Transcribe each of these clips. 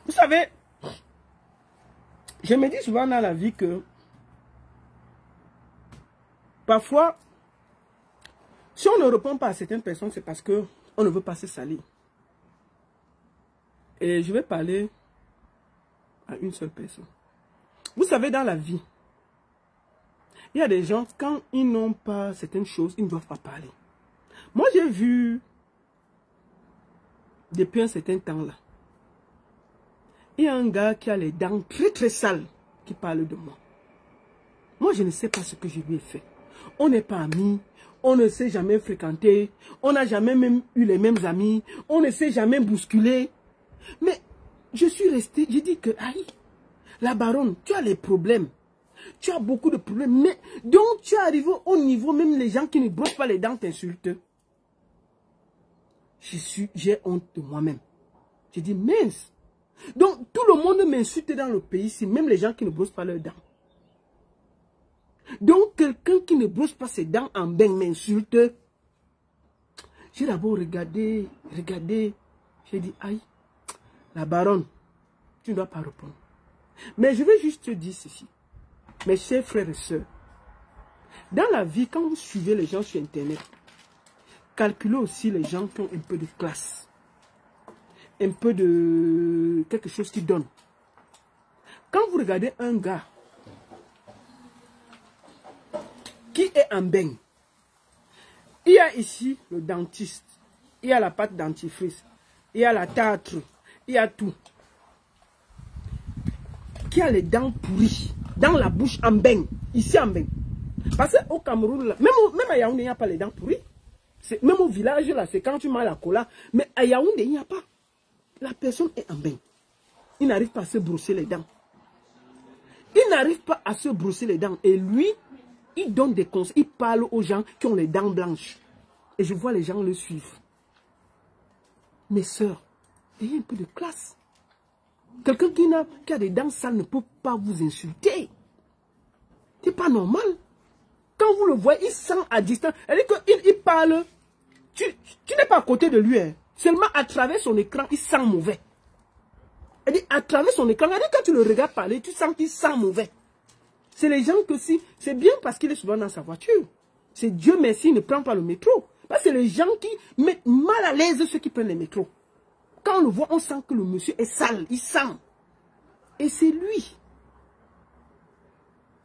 Vous savez, je me dis souvent dans la vie que parfois, si on ne répond pas à certaines personnes, c'est parce qu'on ne veut pas se salir. Et je vais parler à une seule personne. Vous savez, dans la vie, il y a des gens, quand ils n'ont pas certaines choses, ils ne doivent pas parler. Moi, j'ai vu, depuis un certain temps là, il y a un gars qui a les dents très très sales qui parle de moi. Moi, je ne sais pas ce que je lui ai fait. On n'est pas amis, on ne s'est jamais fréquenté, on n'a jamais même eu les mêmes amis, on ne s'est jamais bousculé. Mais je suis resté, j'ai dit que, aïe, la baronne, tu as les problèmes. Tu as beaucoup de problèmes. Mais donc tu es arrivé au niveau, même les gens qui ne brossent pas les dents t'insultent. J'ai honte de moi-même. J'ai dit, mince. Donc tout le monde m'insulte dans le pays, c'est même les gens qui ne brossent pas leurs dents. Donc quelqu'un qui ne brosse pas ses dents en bain m'insulte. J'ai d'abord regardé. J'ai dit, aïe, la baronne, tu ne dois pas répondre. Mais je vais juste te dire ceci. Mes chers frères et sœurs, dans la vie, quand vous suivez les gens sur Internet, calculez aussi les gens qui ont un peu de classe, un peu de quelque chose qui donne. Quand vous regardez un gars qui est en bain, il y a ici le dentiste, il y a la pâte dentifrice, il y a la tartre, il y a tout, qui a les dents pourries, dans la bouche en bain, ici en bain. Parce qu'au Cameroun, là, même à Yaoundé, il n'y a pas les dents pourries. Même au village, là, c'est quand tu manges la cola. Mais à Yaoundé, il n'y a pas. La personne est en bain. Il n'arrive pas à se brosser les dents. Il n'arrive pas à se brosser les dents. Et lui, il donne des conseils. Il parle aux gens qui ont les dents blanches. Et je vois les gens le suivre. Mes sœurs, ayez un peu de classe. Quelqu'un qui a des dents sales ne peut pas vous insulter. C'est pas normal. Quand vous le voyez, il sent à distance. Elle dit qu'il parle. Tu n'es pas à côté de lui. Hein. Seulement à travers son écran, il sent mauvais. Elle dit à travers son écran, elle dit quand tu le regardes parler, tu sens qu'il sent mauvais. C'est les gens que si. C'est bien parce qu'il est souvent dans sa voiture. C'est Dieu merci, il ne prend pas le métro. Parce que c'est les gens qui mettent mal à l'aise ceux qui prennent le métro. Quand on le voit, on sent que le monsieur est sale. Il sent. Et c'est lui.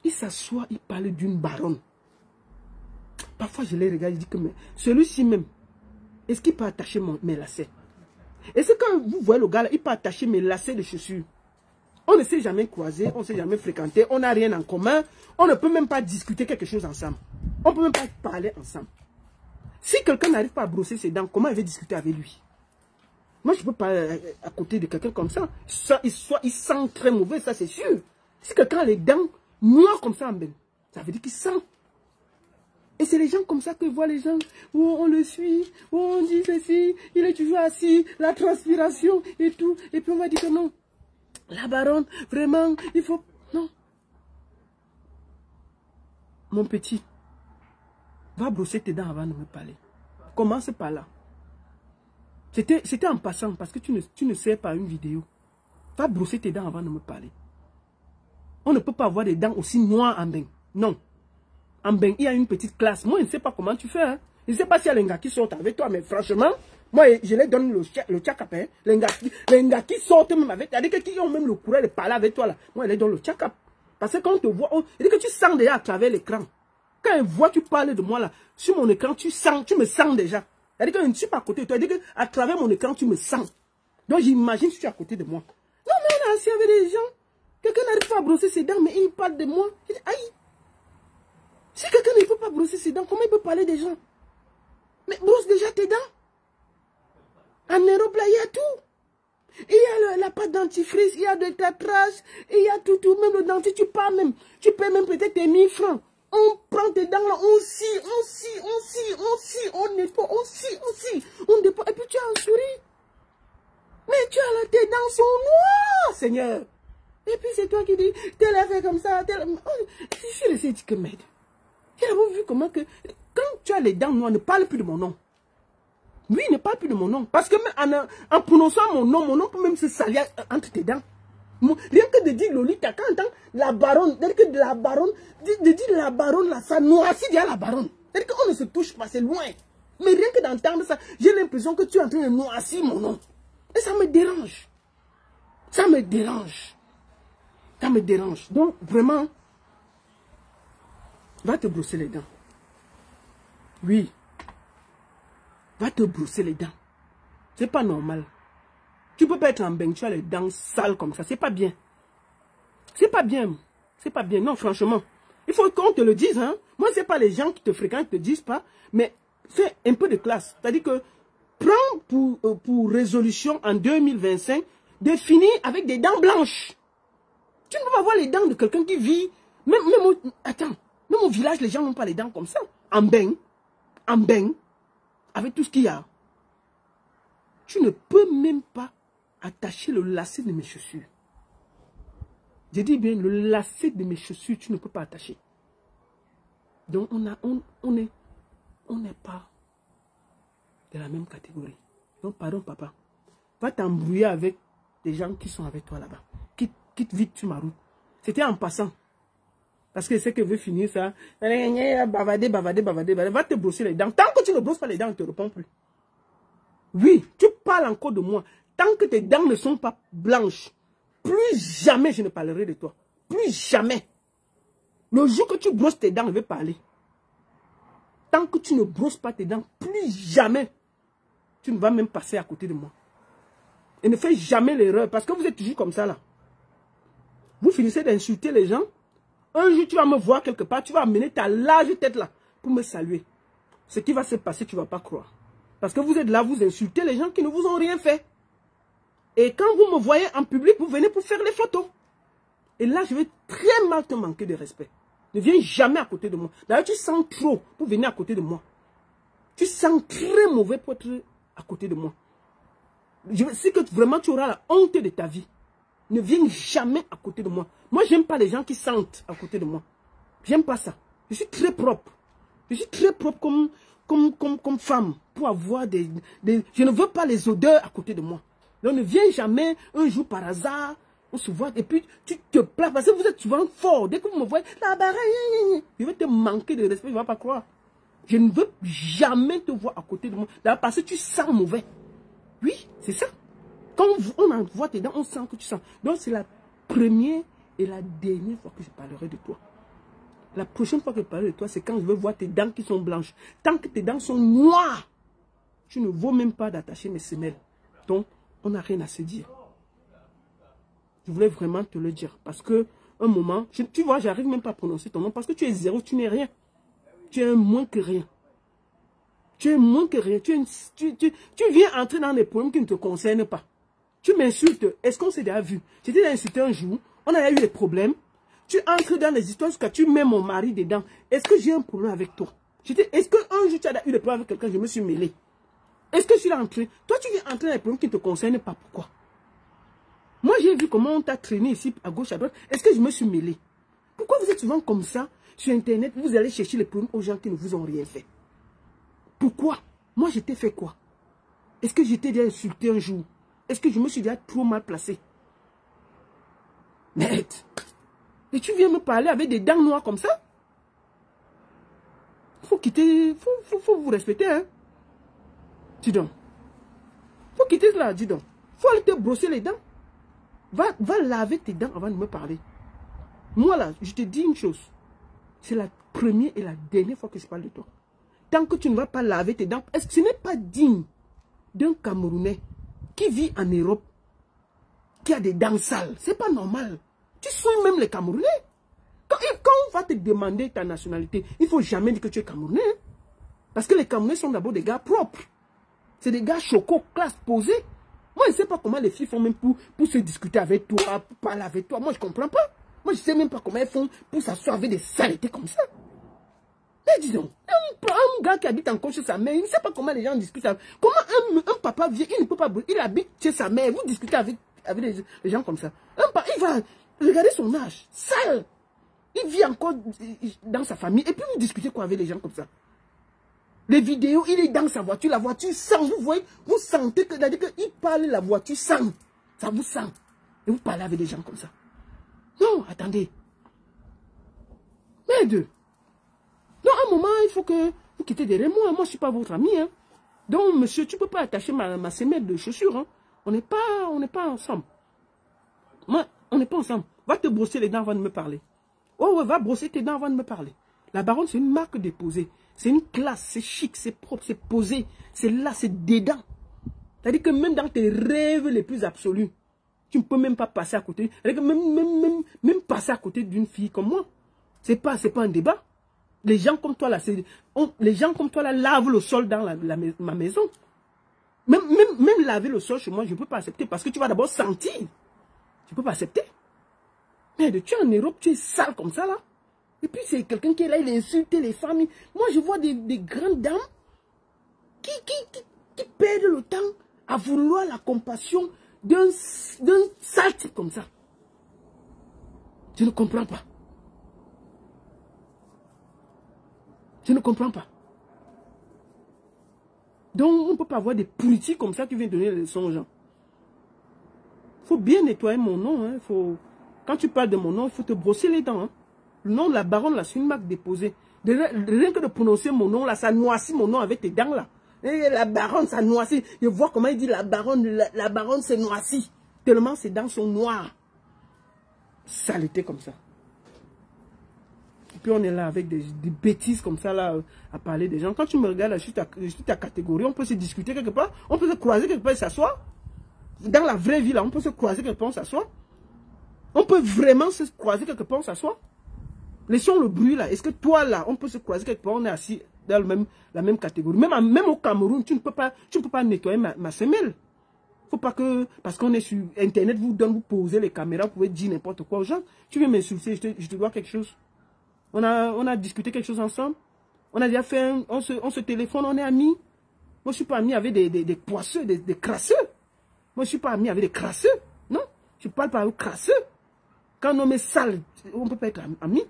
Il s'assoit, il parle d'une baronne. Parfois, je les regarde, je dis que celui-ci même, est-ce qu'il peut attacher mes lacets? Est-ce que quand vous voyez le gars là, il peut attacher mes lacets de chaussures? On ne s'est jamais croisé, on ne s'est jamais fréquenté, on n'a rien en commun. On ne peut même pas discuter quelque chose ensemble. On ne peut même pas parler ensemble. Si quelqu'un n'arrive pas à brosser ses dents, comment il va discuter avec lui? Moi, je ne peux pas à côté de quelqu'un comme ça. Il sent très mauvais, ça c'est sûr. Si quelqu'un a les dents noires comme ça en bain, ça veut dire qu'il sent. Et c'est les gens comme ça que voient les gens, où on le suit, où on dit ceci, il est toujours assis, la transpiration et tout. Et puis on va dire que non, la baronne, vraiment, il faut... Non. Mon petit, va brosser tes dents avant de me parler. Commence par là. C'était en passant, parce que tu ne sais pas une vidéo. Va brosser tes dents avant de me parler. On ne peut pas avoir des dents aussi noires en bain. Non. En bain, il y a une petite classe. Moi, je ne sais pas comment tu fais. Hein. Je ne sais pas s'il y a les gars qui sortent avec toi, mais franchement, moi, je les donne le check-up. Hein. Les gars qui sortent même avec toi, c'est-à-dire qui ont même le courage de parler avec toi, là. Moi, je les donne le check-up. Parce que quand on te voit, c'est-à-dire que tu sens déjà à travers l'écran. Quand elle voit, tu parles de moi, là, sur mon écran, tu me sens déjà. C'est-à-dire que je ne suis pas à côté de toi. C'est-à-dire qu'à travers mon écran, tu me sens. Donc, j'imagine que tu es à côté de moi. Non, mais on est assis avec des gens. Quelqu'un n'arrive pas à brosser ses dents, mais il parle de moi. Je dis, aïe. Si quelqu'un ne peut pas brosser ses dents, comment il peut parler des gens? Mais brosse déjà tes dents. En Europe, là, il y a tout. Il y a la pâte dentifrice, il y a de tartrage, il y a tout, même le dentiste, tu payes même peut-être tes 1000 francs. On prend tes dents là, on scie, on nettoie, on scie, on dépose, et puis tu as un sourire. Mais tu as là, tes dents sont noires, Seigneur. Et puis c'est toi qui dis, tel a fait comme ça, tel... Oh, je suis resté dit que merde. J'ai vu comment que, quand tu as les dents noires, ne parle plus de mon nom. Oui, ne parle plus de mon nom. Parce que même en prononçant mon nom peut même se salir entre tes dents. Rien que de dire Lolita, quand on entend la baronne, dire que de la baronne, de dire la baronne, là, ça noircit déjà la baronne. C'est-à-dire qu'on ne se touche pas, c'est loin. Mais rien que d'entendre ça, j'ai l'impression que tu es en train de noircir mon nom. Et ça me dérange. Ça me dérange. Ça me dérange. Donc, vraiment, va te brosser les dents. Oui. Va te brosser les dents. C'est pas normal. Tu peux pas être en bain, tu as les dents sales comme ça. C'est pas bien. C'est pas bien. C'est pas bien. Non, franchement. Il faut qu'on te le dise. Hein. Moi, c'est pas les gens qui te fréquentent qui te disent pas. Mais fais un peu de classe. C'est-à-dire que prends pour résolution en 2025 de finir avec des dents blanches. Tu ne peux pas voir les dents de quelqu'un qui vit. Attends. Même au village, les gens n'ont pas les dents comme ça. En bain. Avec tout ce qu'il y a. Tu ne peux même pas attacher le lacet de mes chaussures. Je dis bien, le lacet de mes chaussures, tu ne peux pas attacher. Donc, on n'est pas de la même catégorie. Donc, pardon, papa. Va t'embrouiller avec des gens qui sont avec toi là-bas. Quitte vite sur ma route. C'était en passant. Parce que c'est que veut finir ça. Bavader. Va te brosser les dents. Tant que tu ne brosses pas les dents, on ne te répond plus. Oui, tu parles encore de moi. Tant que tes dents ne sont pas blanches, plus jamais je ne parlerai de toi. Plus jamais. Le jour que tu brosses tes dents, je vais parler. Tant que tu ne brosses pas tes dents, plus jamais tu ne vas même passer à côté de moi. Et ne fais jamais l'erreur, parce que vous êtes toujours comme ça là. Vous finissez d'insulter les gens. Un jour, tu vas me voir quelque part, tu vas amener ta large tête là pour me saluer. Ce qui va se passer, tu ne vas pas croire. Parce que vous êtes là, vous insultez les gens qui ne vous ont rien fait. Et quand vous me voyez en public, vous venez pour faire les photos. Et là, je vais très mal te manquer de respect. Ne viens jamais à côté de moi. D'ailleurs, tu sens trop pour venir à côté de moi. Tu sens très mauvais pour être à côté de moi. Je sais que vraiment tu auras la honte de ta vie. Ne viens jamais à côté de moi. Moi, j'aime pas les gens qui sentent à côté de moi. J'aime pas ça. Je suis très propre. Je suis très propre comme femme pour avoir des... Je ne veux pas les odeurs à côté de moi. Donc, ne viens jamais un jour par hasard. On se voit et puis tu te plains parce que vous êtes souvent fort. Dès que vous me voyez, la barre, je vais te manquer de respect, je ne vas pas croire. Je ne veux jamais te voir à côté de moi. Parce que tu sens mauvais. Oui, c'est ça. Quand on envoie tes dents, on sent que tu sens. Donc, c'est la première et la dernière fois que je parlerai de toi. La prochaine fois que je parlerai de toi, c'est quand je vais voir tes dents qui sont blanches. Tant que tes dents sont noires, tu ne vaux même pas d'attacher mes semelles. Donc, on n'a rien à se dire. Je voulais vraiment te le dire. Parce que, un moment, tu vois, j'arrive même pas à prononcer ton nom. Parce que tu es zéro, tu n'es rien. Tu es un moins que rien. Tu es moins que rien. Tu viens entrer dans des problèmes qui ne te concernent pas. Tu m'insultes. Est-ce qu'on s'est déjà vu? J'étais insulté un jour. On a eu des problèmes. Tu entres dans les histoires jusqu'à tu mets mon mari dedans. Est-ce que j'ai un problème avec toi? Est-ce qu'un jour tu as eu des problèmes avec quelqu'un? Je me suis mêlé. Est-ce que je suis entré? Toi, tu viens entrer dans les problèmes qui ne te concernent pas. Pourquoi? Moi, j'ai vu comment on t'a traîné ici, à gauche, à droite. Est-ce que je me suis mêlé? Pourquoi vous êtes souvent comme ça, sur Internet, vous allez chercher les problèmes aux gens qui ne vous ont rien fait? Pourquoi? Moi, je t'ai fait quoi? Est-ce que j'étais déjà insulté un jour? Est-ce que je me suis déjà trop mal placé? Merde! Et tu viens me parler avec des dents noires comme ça? Faut quitter, faut vous respecter, hein? Dis donc. Faut quitter cela, dis donc. Faut aller te brosser les dents. Va laver tes dents avant de me parler. Moi là, je te dis une chose. C'est la première et la dernière fois que je parle de toi. Tant que tu ne vas pas laver tes dents, est-ce que ce n'est pas digne d'un Camerounais qui vit en Europe, qui a des dents sales? C'est pas normal. Tu soignes même les Camerounais. Quand on va te demander ta nationalité, il ne faut jamais dire que tu es Camerounais. Hein? Parce que les Camerounais sont d'abord des gars propres. C'est des gars chocos, classe, posés. Moi, je ne sais pas comment les filles font même pour se discuter avec toi, pour parler avec toi. Moi, je ne comprends pas. Moi, je ne sais même pas comment elles font pour s'asseoir avec des saletés comme ça. Mais dis donc, un gars qui habite encore chez sa mère, il ne sait pas comment les gens discutent. Comment un papa vient, il ne peut pas, il habite chez sa mère, vous discutez avec les gens comme ça. Il va regarder son âge, sale. Il vit encore dans sa famille, et puis vous discutez quoi avec les gens comme ça? Les vidéos, il est dans sa voiture, la voiture sent, vous voyez, vous sentez que, c'est-à-dire qu'il parle, la voiture sent, ça vous sent. Et vous parlez avec des gens comme ça. Non, attendez. Merde. Non, à un moment, il faut que vous quittez derrière moi. Moi, je ne suis pas votre ami. Hein. Donc, monsieur, tu ne peux pas attacher ma semelle de chaussures. Hein. On n'est pas ensemble. Moi, on n'est pas ensemble. Va te brosser les dents avant de me parler. Oh, ouais, va brosser tes dents avant de me parler. La baronne, c'est une marque déposée. C'est une classe, c'est chic, c'est propre, c'est posé. C'est là, c'est dedans. C'est-à-dire que même dans tes rêves les plus absolus, tu ne peux même pas passer à côté. C'est-à-dire que même passer à côté d'une fille comme moi, c'est pas un débat. Les gens comme toi là, lavent le sol dans ma maison. Même laver le sol chez moi, je ne peux pas accepter parce que tu vas d'abord sentir. Tu ne peux pas accepter. Mais tu es en Europe, tu es sale comme ça là. Et puis c'est quelqu'un qui est là, il insulte les familles. Moi je vois des grandes dames qui perdent le temps à vouloir la compassion d'un sale type comme ça. Je ne comprends pas. Je ne comprends pas. Donc on ne peut pas avoir des pourritis comme ça qui viennent donner les leçons aux gens. Il faut bien nettoyer mon nom. Hein. Quand tu parles de mon nom, il faut te brosser les dents. Hein. Le nom de la baronne, là, c'est une marque déposée. Rien que de prononcer mon nom, là, ça noircit mon nom avec tes dents, là. Et la baronne, ça noircit. Je vois comment il dit la baronne se noircit. Tellement ses dents sont noires. Saleté comme ça. Et puis on est là avec des bêtises comme ça, là, à parler des gens. Quand tu me regardes, là, je suis ta catégorie, on peut se discuter quelque part, on peut se croiser quelque part et s'asseoir. Dans la vraie vie, là, on peut se croiser quelque part, on s'assoit. On peut vraiment se croiser quelque part, on s'assoit. Laissons le bruit là. Est-ce que toi là, on peut se croiser quelque part, on est assis dans la même catégorie. Même au Cameroun, tu ne peux pas nettoyer ma semelle. Faut pas que, parce qu'on est sur Internet, vous posez les caméras, vous pouvez dire n'importe quoi aux gens. Tu viens m'insulter, je te dois quelque chose. On a discuté quelque chose ensemble. On a déjà fait, on se téléphone, on est amis. Moi, je ne suis pas ami avec des poisseux, des crasseux. Moi, je ne suis pas ami avec des crasseux. Non, je ne parle pas aux crasseux. Quand un homme est sale, on ne peut pas être ami.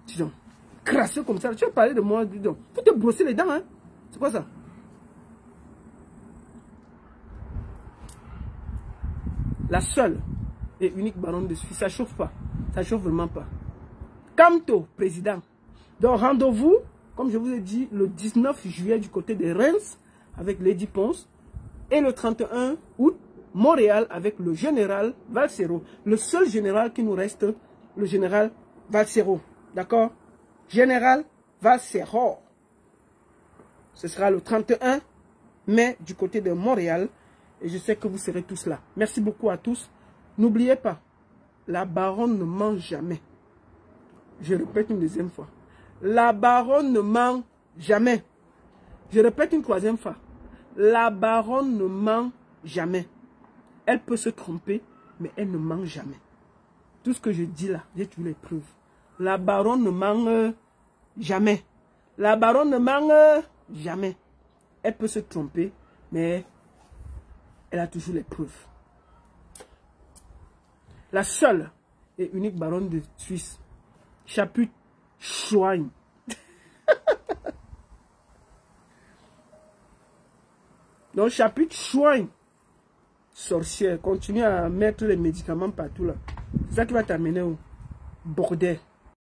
Disons, crasseux comme ça, tu vas parler de moi, disons, faut te brosser les dents, hein. C'est quoi ça? La seule et unique baronne de Suisse, ça chauffe pas. Ça chauffe vraiment pas. Camto, président. Donc rendez-vous, comme je vous ai dit, le 19 juillet du côté de Reims avec Lady Ponce et le 31 août, Montréal avec le général Valsero. Le seul général qui nous reste, le général Valsero. D'accord? Général Valsero. Ce sera le 31 mai du côté de Montréal. Et je sais que vous serez tous là. Merci beaucoup à tous. N'oubliez pas, la baronne ne ment jamais. Je répète une deuxième fois. La baronne ne ment jamais. Je répète une troisième fois. La baronne ne ment jamais. Elle peut se tromper, mais elle ne ment jamais. Tout ce que je dis là, j'ai toujours les preuves. La baronne ne ment jamais. La baronne ne ment jamais. Elle peut se tromper, mais elle a toujours les preuves. La seule et unique baronne de Suisse, Chaput Schwein. Donc, Chaput Schwein, sorcière, continue à mettre les médicaments partout là. C'est ça qui va t'amener au bordel.